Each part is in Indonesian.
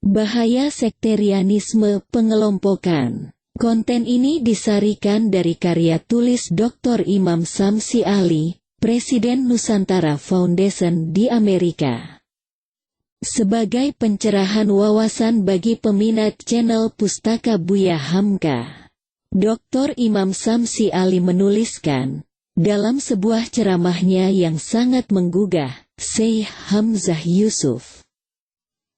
Bahaya sekterianisme pengelompokan. Konten ini disarikan dari karya tulis Dr. Imam Samsi Ali, Presiden Nusantara Foundation di Amerika. Sebagai pencerahan wawasan bagi peminat channel Pustaka Buya Hamka, Dr. Imam Samsi Ali menuliskan, dalam sebuah ceramahnya yang sangat menggugah, Syekh Hamzah Yusuf,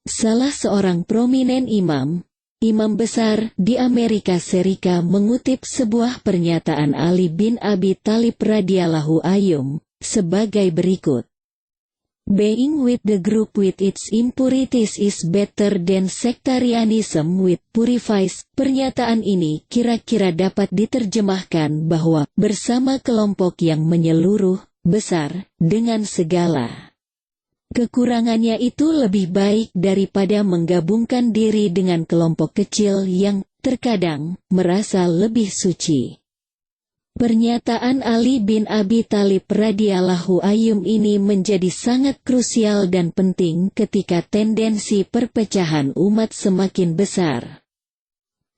salah seorang prominent imam besar di Amerika Serikat, mengutip sebuah pernyataan Ali bin Abi Thalib radhiyallahu anhu sebagai berikut. Being with the group with its impurities is better than sectarianism with purifies. Pernyataan ini kira-kira dapat diterjemahkan bahwa bersama kelompok yang menyeluruh, besar, dengan segala kekurangannya itu lebih baik daripada menggabungkan diri dengan kelompok kecil yang terkadang merasa lebih suci. Pernyataan Ali bin Abi Thalib radhiyallahu anhu ini menjadi sangat krusial dan penting ketika tendensi perpecahan umat semakin besar.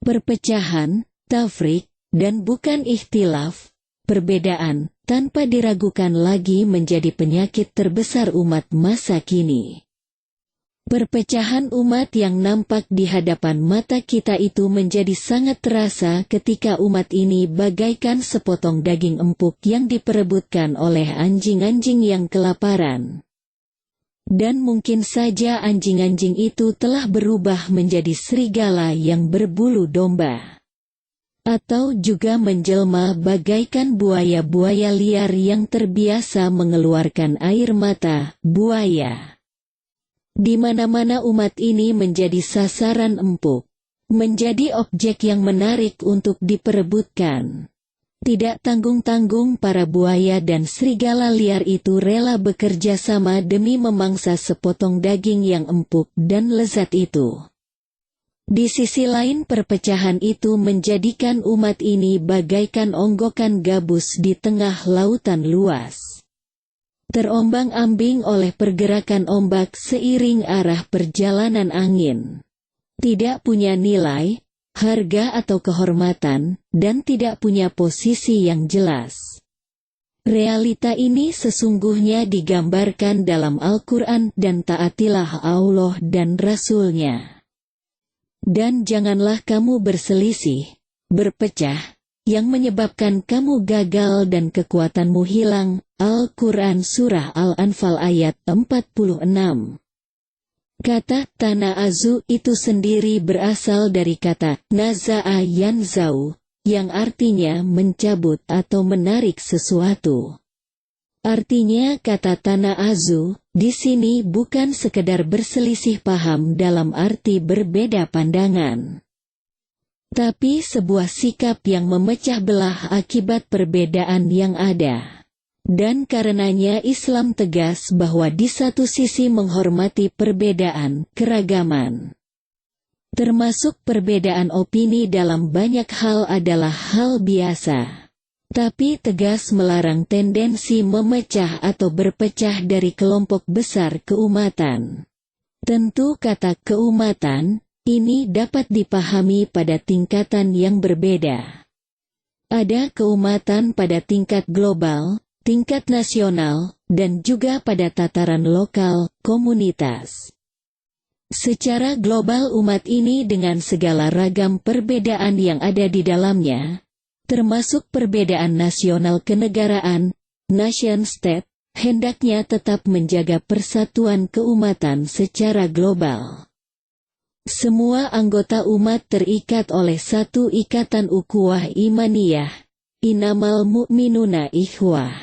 Perpecahan, tafrik, dan bukan ikhtilaf, perbedaan, tanpa diragukan lagi menjadi penyakit terbesar umat masa kini. Perpecahan umat yang nampak di hadapan mata kita itu menjadi sangat terasa ketika umat ini bagaikan sepotong daging empuk yang diperebutkan oleh anjing-anjing yang kelaparan. Dan mungkin saja anjing-anjing itu telah berubah menjadi serigala yang berbulu domba. Atau juga menjelma bagaikan buaya-buaya liar yang terbiasa mengeluarkan air mata, buaya. Di mana-mana umat ini menjadi sasaran empuk, menjadi objek yang menarik untuk diperebutkan. Tidak tanggung-tanggung para buaya dan serigala liar itu rela bekerja sama demi memangsa sepotong daging yang empuk dan lezat itu. Di sisi lain, perpecahan itu menjadikan umat ini bagaikan onggokan gabus di tengah lautan luas, terombang-ambing oleh pergerakan ombak seiring arah perjalanan angin. Tidak punya nilai, harga atau kehormatan, dan tidak punya posisi yang jelas. Realita ini sesungguhnya digambarkan dalam Al-Quran, dan taatilah Allah dan Rasul-Nya. Dan janganlah kamu berselisih, berpecah, yang menyebabkan kamu gagal dan kekuatanmu hilang. Al-Quran Surah Al-Anfal ayat 46. Kata tana'azu itu sendiri berasal dari kata naza'a yanzau, yang artinya mencabut atau menarik sesuatu. Artinya kata tana'azu di sini bukan sekedar berselisih paham dalam arti berbeda pandangan, tapi sebuah sikap yang memecah belah akibat perbedaan yang ada. Dan karenanya Islam tegas bahwa di satu sisi menghormati perbedaan, keragaman, termasuk perbedaan opini dalam banyak hal adalah hal biasa. Tapi tegas melarang tendensi memecah atau berpecah dari kelompok besar keumatan. Tentu kata keumatan ini dapat dipahami pada tingkatan yang berbeda. Ada keumatan pada tingkat global, tingkat nasional, dan juga pada tataran lokal, komunitas. Secara global umat ini dengan segala ragam perbedaan yang ada di dalamnya, termasuk perbedaan nasional kenegaraan, nation state, hendaknya tetap menjaga persatuan keumatan secara global. Semua anggota umat terikat oleh satu ikatan ukhuwah imaniyah, innamal mu'minuna ikhwah.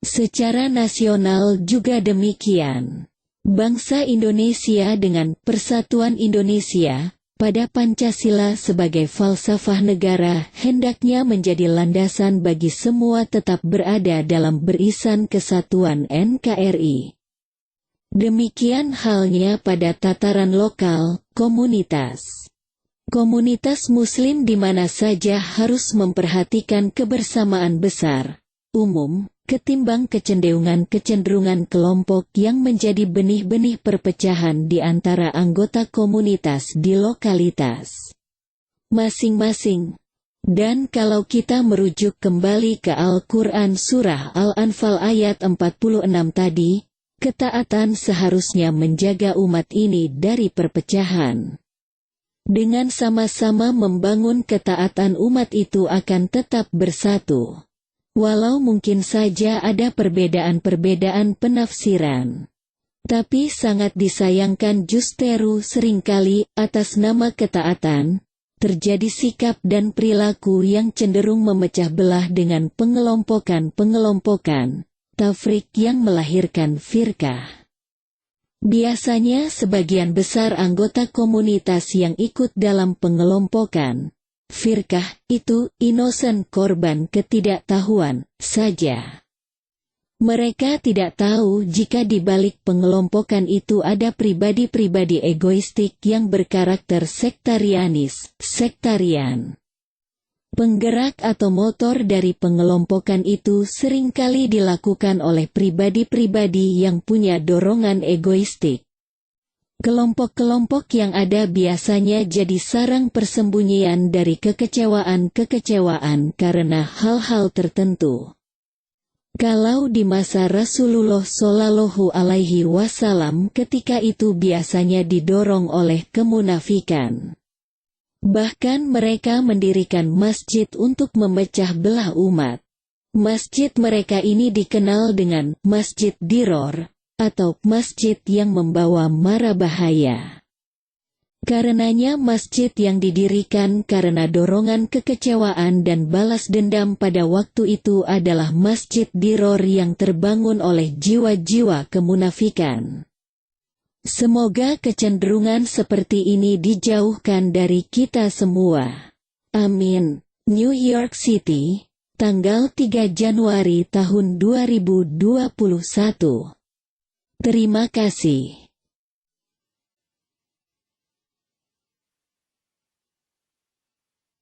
Secara nasional juga demikian. Bangsa Indonesia dengan Persatuan Indonesia, pada Pancasila sebagai falsafah negara hendaknya menjadi landasan bagi semua tetap berada dalam barisan kesatuan NKRI. Demikian halnya pada tataran lokal, komunitas. Komunitas Muslim di mana saja harus memperhatikan kebersamaan besar, umum, ketimbang kecenderungan-kecenderungan kelompok yang menjadi benih-benih perpecahan di antara anggota komunitas di lokalitas masing-masing. Dan kalau kita merujuk kembali ke Al-Quran Surah Al-Anfal ayat 46 tadi, ketaatan seharusnya menjaga umat ini dari perpecahan. Dengan sama-sama membangun ketaatan, umat itu akan tetap bersatu. Walau mungkin saja ada perbedaan-perbedaan penafsiran. Tapi sangat disayangkan justru seringkali atas nama ketaatan, terjadi sikap dan perilaku yang cenderung memecah belah dengan pengelompokan-pengelompokan, tafrik yang melahirkan firqah. Biasanya sebagian besar anggota komunitas yang ikut dalam pengelompokan firqah itu innocent, korban ketidaktahuan saja. Mereka tidak tahu jika di balik pengelompokan itu ada pribadi-pribadi egoistik yang berkarakter sektarian. Penggerak atau motor dari pengelompokan itu seringkali dilakukan oleh pribadi-pribadi yang punya dorongan egoistik. Kelompok-kelompok yang ada biasanya jadi sarang persembunyian dari kekecewaan-kekecewaan karena hal-hal tertentu. Kalau di masa Rasulullah Shallallahu Alaihi Wasallam, ketika itu biasanya didorong oleh kemunafikan. Bahkan mereka mendirikan masjid untuk memecah belah umat. Masjid mereka ini dikenal dengan Masjid Diror, atau masjid yang membawa mara bahaya. Karenanya masjid yang didirikan karena dorongan kekecewaan dan balas dendam pada waktu itu adalah Masjid Diror yang terbangun oleh jiwa-jiwa kemunafikan. Semoga kecenderungan seperti ini dijauhkan dari kita semua. Amin. New York City, tanggal 3 Januari tahun 2021. Terima kasih.